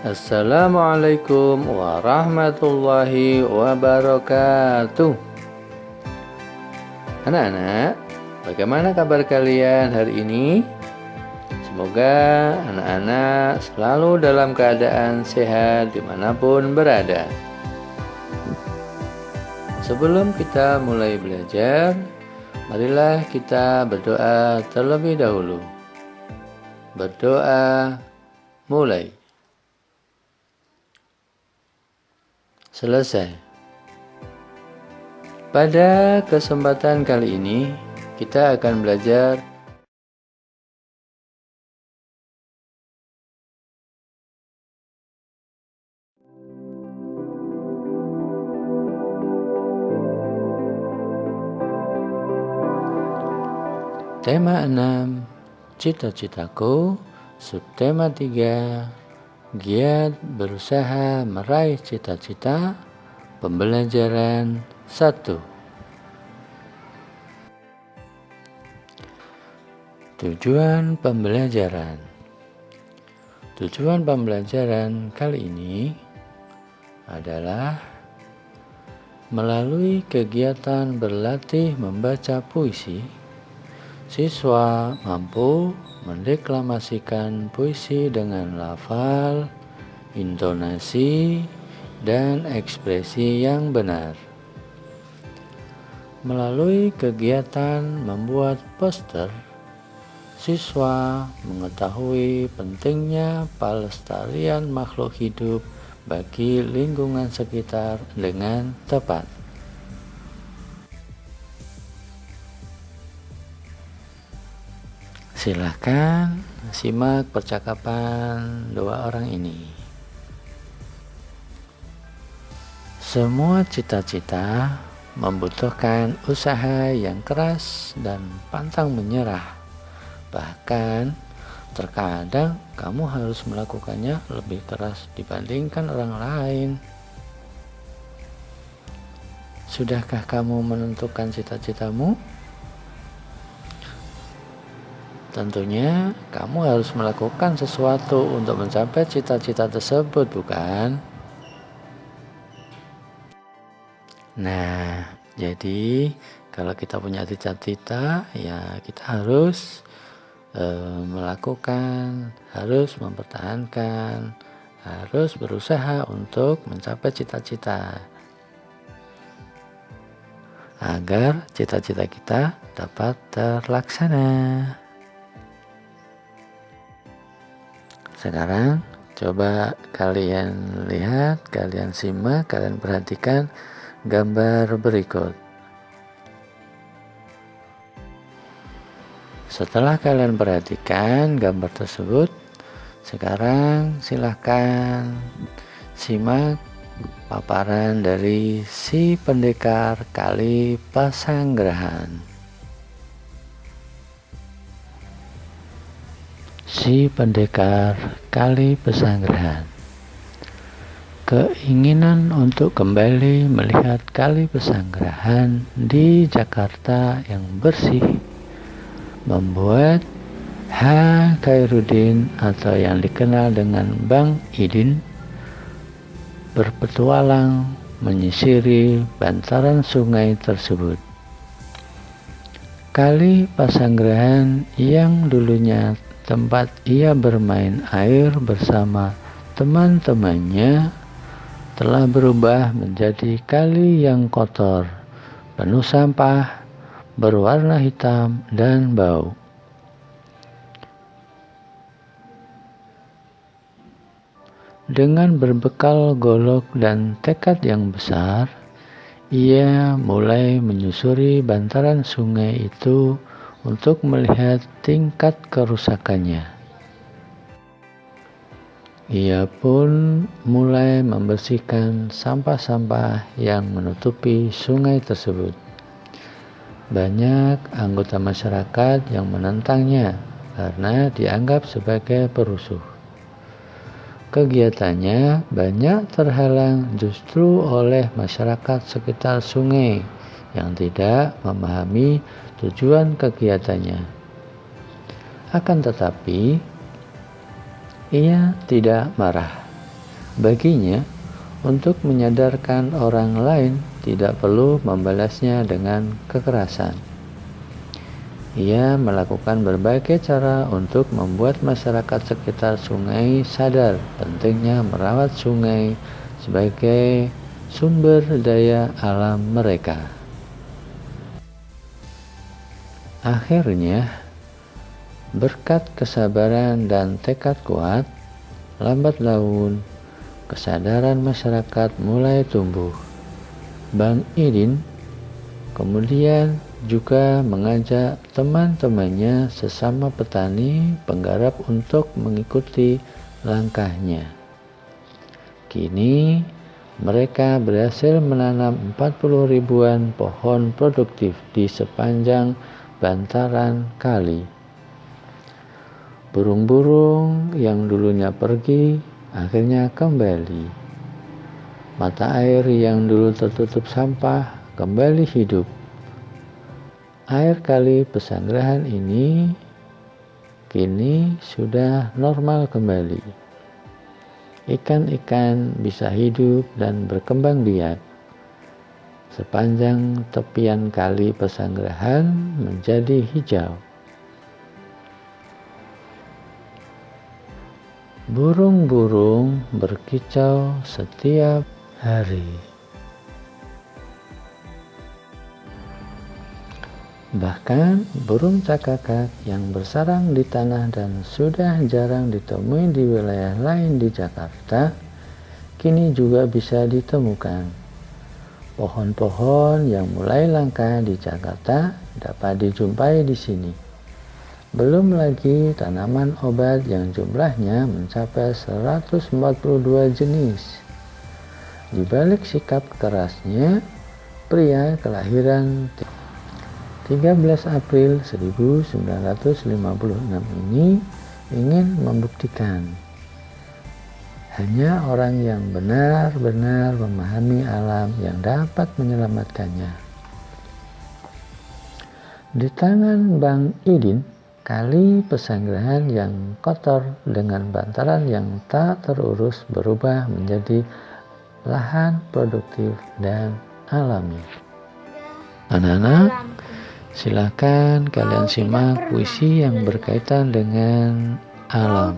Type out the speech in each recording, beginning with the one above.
Assalamualaikum warahmatullahi wabarakatuh. Anak-anak, bagaimana kabar kalian hari ini? Semoga anak-anak selalu dalam keadaan sehat dimanapun berada. Sebelum kita mulai belajar, marilah kita berdoa terlebih dahulu. Berdoa mulai. Selesai. Pada kesempatan kali ini, kita akan belajar tema 6, cita-citaku, subtema 3, giat berusaha meraih cita-cita, pembelajaran 1. Tujuan pembelajaran. Tujuan pembelajaran kali ini adalah melalui kegiatan berlatih membaca puisi, siswa mampu mendeklamasikan puisi dengan lafal, intonasi, dan ekspresi yang benar. Melalui kegiatan membuat poster, siswa mengetahui pentingnya pelestarian makhluk hidup bagi lingkungan sekitar dengan tepat. Silakan simak percakapan dua orang ini. Semua cita-cita membutuhkan usaha yang keras dan pantang menyerah. Bahkan terkadang kamu harus melakukannya lebih keras dibandingkan orang lain. Sudahkah kamu menentukan cita-citamu? Tentunya kamu harus melakukan sesuatu untuk mencapai cita-cita tersebut, bukan? Nah, jadi kalau kita punya cita-cita, ya kita harus melakukan, harus mempertahankan, harus berusaha untuk mencapai cita-cita agar cita-cita kita dapat terlaksana. Sekarang coba kalian lihat, kalian simak, kalian perhatikan gambar berikut. Setelah kalian perhatikan gambar tersebut, sekarang silahkan simak paparan dari si pendekar Kali Pasanggerahan. Si pendekar Kali Pasanggerahan. Keinginan untuk kembali melihat Kali Pasanggerahan di Jakarta yang bersih membuat H. Khairuddin atau yang dikenal dengan Bang Idin berpetualang menyisiri bantaran sungai tersebut. Kali Pasanggerahan yang dulunya tempat ia bermain air bersama teman-temannya telah berubah menjadi kali yang kotor, penuh sampah, berwarna hitam dan bau. Dengan berbekal golok dan tekad yang besar, ia mulai menyusuri bantaran sungai itu untuk melihat tingkat kerusakannya. Ia pun mulai membersihkan sampah-sampah yang menutupi sungai tersebut. Banyak anggota masyarakat yang menentangnya karena dianggap sebagai perusuh. Kegiatannya banyak terhalang justru oleh masyarakat sekitar sungai yang tidak memahami tujuan kegiatannya. Akan tetapi, ia tidak marah. Baginya, untuk menyadarkan orang lain tidak perlu membalasnya dengan kekerasan. Ia melakukan berbagai cara untuk membuat masyarakat sekitar sungai sadar pentingnya merawat sungai sebagai sumber daya alam mereka. Akhirnya, berkat kesabaran dan tekad kuat, lambat laun kesadaran masyarakat mulai tumbuh. Bang Idin kemudian juga mengajak teman-temannya sesama petani penggarap untuk mengikuti langkahnya. Kini mereka berhasil menanam 40 ribuan pohon produktif di sepanjang bantaran kali. Burung-burung yang dulunya pergi akhirnya kembali. Mata air yang dulu tertutup sampah kembali hidup. Air kali Pesanggerahan ini kini sudah normal kembali. Ikan-ikan bisa hidup dan berkembang biak. Sepanjang tepian kali Pesanggerahan menjadi hijau. Burung-burung berkicau setiap hari. Bahkan burung cakakak yang bersarang di tanah dan sudah jarang ditemui di wilayah lain di Jakarta, kini juga bisa ditemukan. Pohon-pohon yang mulai langka di Jakarta dapat dijumpai di sini. Belum lagi tanaman obat yang jumlahnya mencapai 142 jenis. Di balik sikap kerasnya, pria kelahiran 13 April 1956 ini ingin membuktikan hanya orang yang benar-benar memahami alam yang dapat menyelamatkannya. Di tangan Bang Idin, kali Pesanggerahan yang kotor dengan bantaran yang tak terurus berubah menjadi lahan produktif dan alami. Anak-anak, silakan kalian simak puisi yang berkaitan dengan alam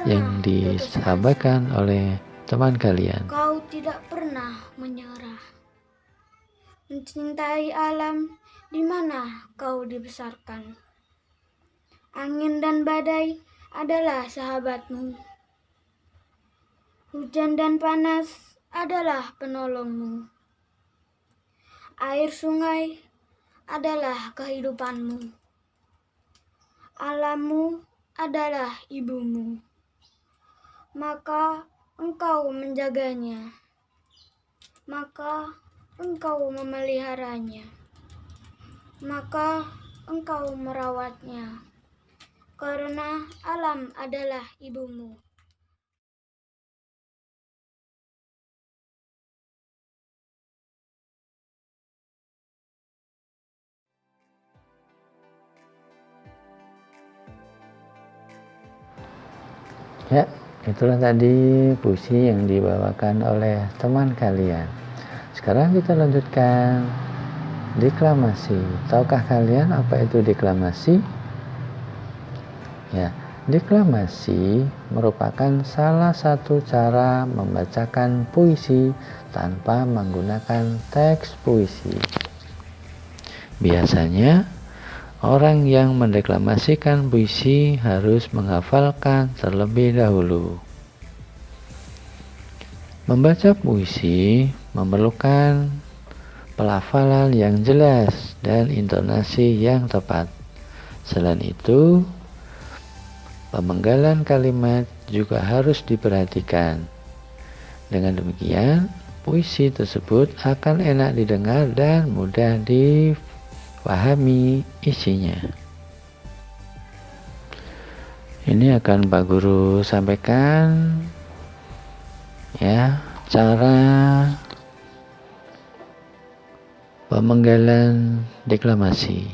yang disampaikan oleh teman kalian. Kau tidak pernah menyerah, mencintai alam di mana kau dibesarkan. Angin dan badai adalah sahabatmu. Hujan dan panas adalah penolongmu. Air sungai adalah kehidupanmu. Alammu adalah ibumu. Maka engkau menjaganya. Maka engkau memeliharanya. Maka engkau merawatnya. Karena alam adalah ibumu. Ya, itulah tadi puisi yang dibawakan oleh teman kalian. Sekarang kita lanjutkan deklamasi. Tahukah kalian apa itu deklamasi? Ya, deklamasi merupakan salah satu cara membacakan puisi tanpa menggunakan teks puisi. Biasanya orang yang mendeklamasikan puisi harus menghafalkan terlebih dahulu. Membaca puisi memerlukan pelafalan yang jelas dan intonasi yang tepat. Selain itu, pemenggalan kalimat juga harus diperhatikan. Dengan demikian, puisi tersebut akan enak didengar dan mudah dipahami isinya. Ini akan Pak Guru sampaikan ya, cara pemenggalan deklamasi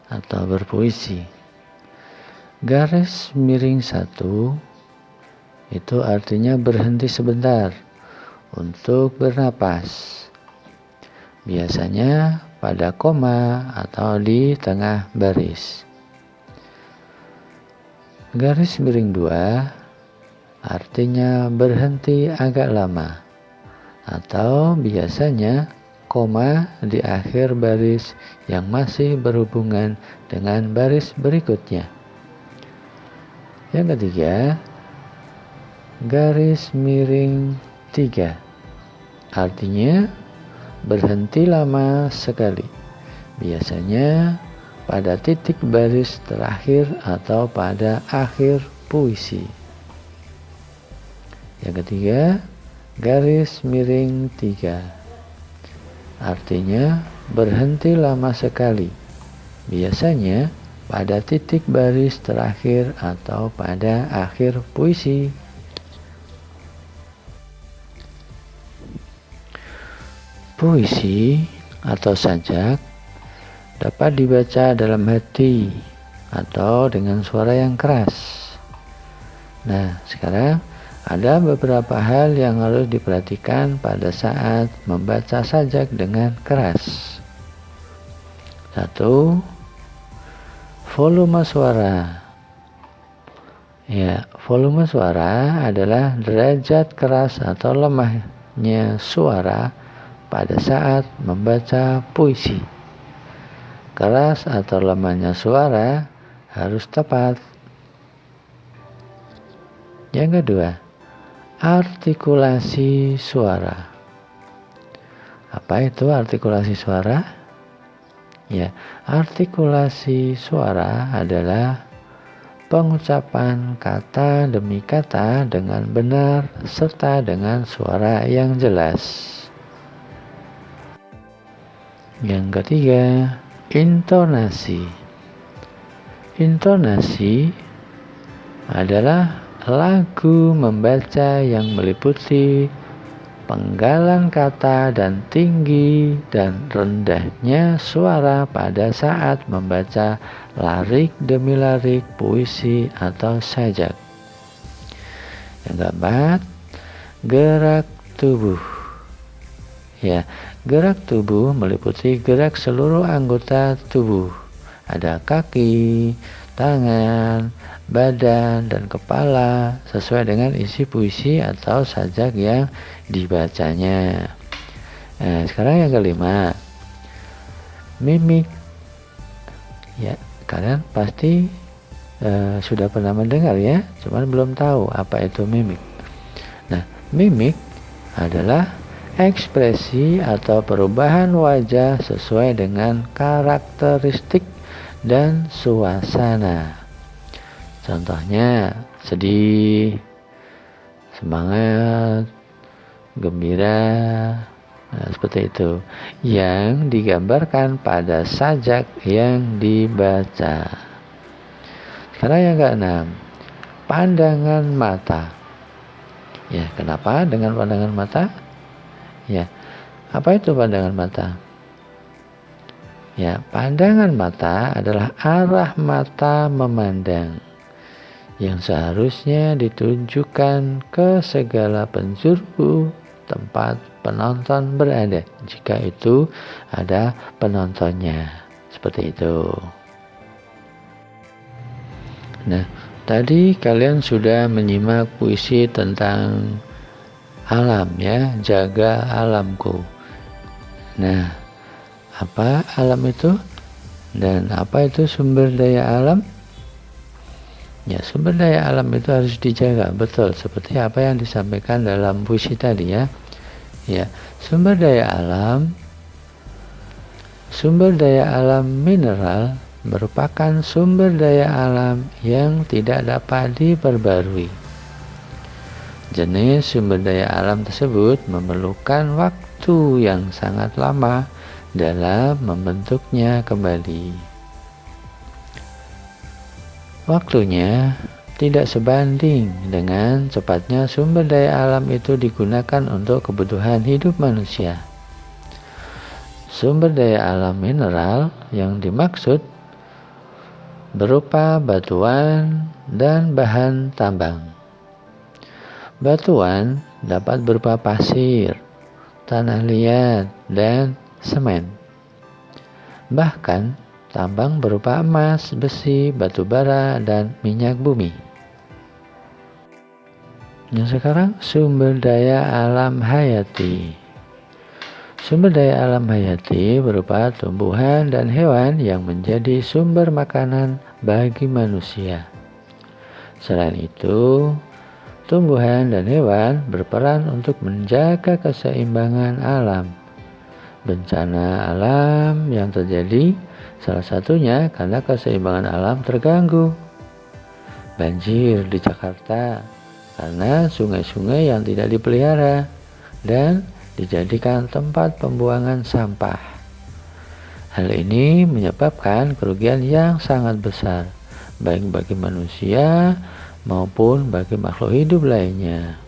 atau berpuisi. Garis miring 1, itu artinya berhenti sebentar untuk bernapas. Biasanya pada koma atau di tengah baris. Garis miring 2 artinya berhenti agak lama, atau biasanya koma di akhir baris yang masih berhubungan dengan baris berikutnya. Yang ketiga, garis miring 3 artinya berhenti lama sekali, biasanya pada titik baris terakhir atau pada akhir puisi. Yang ketiga, garis miring 3 artinya berhenti lama sekali, biasanya pada titik baris terakhir atau pada akhir puisi. Puisi atau sajak dapat dibaca dalam hati atau dengan suara yang keras. Nah, sekarang ada beberapa hal yang harus diperhatikan pada saat membaca sajak dengan keras. 1. Volume suara. Ya, volume suara adalah derajat keras atau lemahnya suara pada saat membaca puisi. Keras atau lemahnya suara harus tepat. Yang kedua, artikulasi suara. Apa itu artikulasi suara? Ya, artikulasi suara adalah pengucapan kata demi kata dengan benar serta dengan suara yang jelas. Yang ketiga, intonasi. Intonasi adalah lagu membaca yang meliputi penggalan kata dan tinggi dan rendahnya suara pada saat membaca larik demi larik puisi atau sajak. Yang keempat, gerak tubuh. Ya, gerak tubuh meliputi gerak seluruh anggota tubuh. Ada kaki, tangan, badan, dan kepala sesuai dengan isi puisi atau sajak yang dibacanya. Nah, sekarang yang kelima, mimik. Ya, kalian pasti sudah pernah mendengar ya, cuman belum tahu apa itu mimik. Nah, mimik adalah ekspresi atau perubahan wajah sesuai dengan karakteristik dan suasana. Contohnya sedih, semangat, gembira, nah, seperti itu yang digambarkan pada sajak yang dibaca. Sekarang yang keenam, pandangan mata. Ya, kenapa dengan pandangan mata? Ya, apa itu pandangan mata? Ya, pandangan mata adalah arah mata memandang yang seharusnya ditunjukkan ke segala penjuru tempat penonton berada, jika itu ada penontonnya. Seperti itu. Nah, tadi kalian sudah menyimak puisi tentang alam ya, jaga alamku. Nah, apa alam itu? Dan apa itu sumber daya alam? Ya, sumber daya alam itu harus dijaga, betul seperti apa yang disampaikan dalam puisi tadi ya. Ya, sumber daya alam mineral merupakan sumber daya alam yang tidak dapat diperbarui. Jenis sumber daya alam tersebut memerlukan waktu yang sangat lama dalam membentuknya kembali. Waktunya tidak sebanding dengan cepatnya sumber daya alam itu digunakan untuk kebutuhan hidup manusia. Sumber daya alam mineral yang dimaksud berupa batuan dan bahan tambang. Batuan dapat berupa pasir, tanah liat, dan semen. Bahkan tambang berupa emas, besi, batu bara, dan minyak bumi. Nah, sekarang sumber daya alam hayati. Sumber daya alam hayati berupa tumbuhan dan hewan yang menjadi sumber makanan bagi manusia. Selain itu, tumbuhan dan hewan berperan untuk menjaga keseimbangan alam. Bencana alam yang terjadi salah satunya karena keseimbangan alam terganggu. Banjir di Jakarta karena sungai-sungai yang tidak dipelihara dan dijadikan tempat pembuangan sampah. Hal ini menyebabkan kerugian yang sangat besar, baik bagi manusia maupun bagi makhluk hidup lainnya.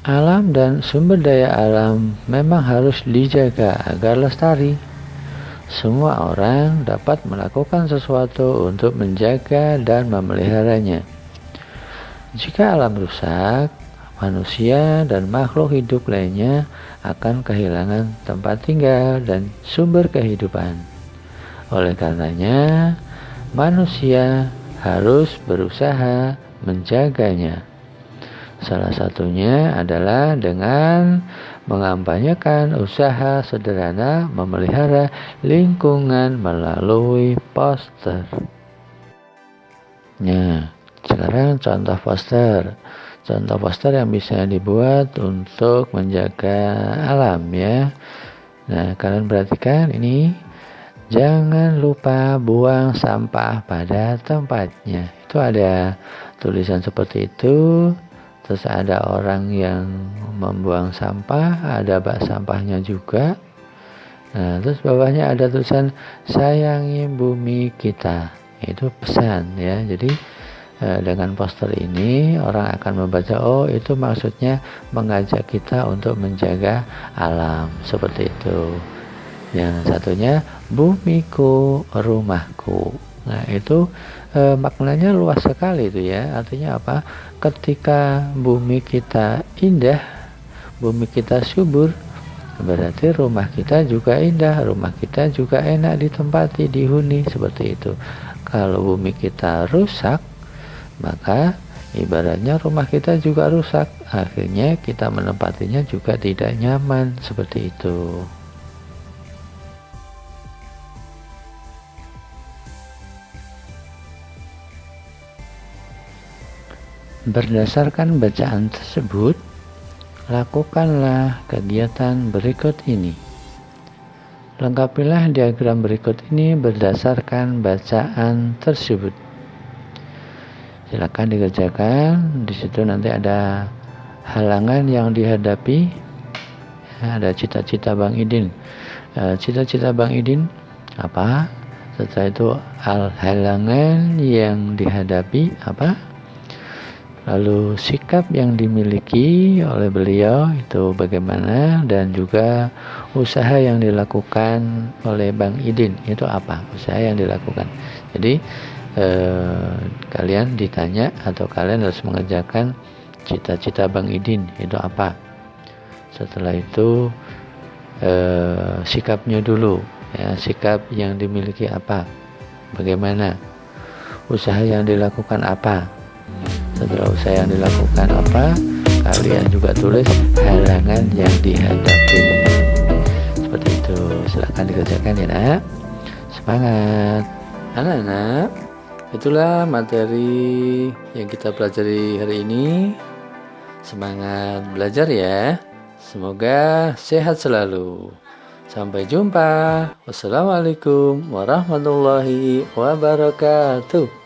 Alam dan sumber daya alam memang harus dijaga agar lestari. Semua orang dapat melakukan sesuatu untuk menjaga dan memeliharanya. Jika alam rusak, manusia dan makhluk hidup lainnya akan kehilangan tempat tinggal dan sumber kehidupan. Oleh karenanya, manusia harus berusaha menjaganya. Salah satunya adalah dengan mengampanyekan usaha sederhana memelihara lingkungan melalui poster. Nah, sekarang contoh poster. Contoh poster yang bisa dibuat untuk menjaga alam ya. Nah, kalian perhatikan ini. Jangan lupa buang sampah pada tempatnya. Itu ada tulisan seperti itu. Terus ada orang yang membuang sampah, ada bak sampahnya juga. Nah, terus bawahnya ada tulisan sayangi bumi kita. Itu pesan ya. Jadi dengan poster ini orang akan membaca, oh itu maksudnya mengajak kita untuk menjaga alam, seperti itu. Yang satunya bumiku rumahku. Nah itu maknanya luas sekali itu ya. Artinya apa? Ketika bumi kita indah, bumi kita subur, berarti rumah kita juga indah, rumah kita juga enak ditempati, dihuni, seperti itu. Kalau bumi kita rusak, maka ibaratnya rumah kita juga rusak. Akhirnya kita menempatinya juga tidak nyaman, seperti itu. Berdasarkan bacaan tersebut, lakukanlah kegiatan berikut ini. Lengkapilah diagram berikut ini berdasarkan bacaan tersebut. Silakan dikerjakan. Di situ nanti ada halangan yang dihadapi. Ada cita-cita Bang Idin. Cita-cita Bang Idin apa? Setelah itu halangan yang dihadapi apa? Lalu sikap yang dimiliki oleh beliau itu bagaimana, dan juga usaha yang dilakukan oleh Bang Idin itu apa, usaha yang dilakukan. Jadi kalian ditanya atau kalian harus mengerjakan cita-cita Bang Idin itu apa. Setelah itu sikapnya dulu ya, sikap yang dimiliki apa, bagaimana, usaha yang dilakukan apa. Setelah usaha yang dilakukan apa, kalian juga tulis halangan yang dihadapi. Seperti itu. Silakan dikerjakan ya nak. Semangat anak-anak. Itulah materi yang kita pelajari hari ini. Semangat belajar ya. Semoga sehat selalu. Sampai jumpa. Wassalamualaikum warahmatullahi wabarakatuh.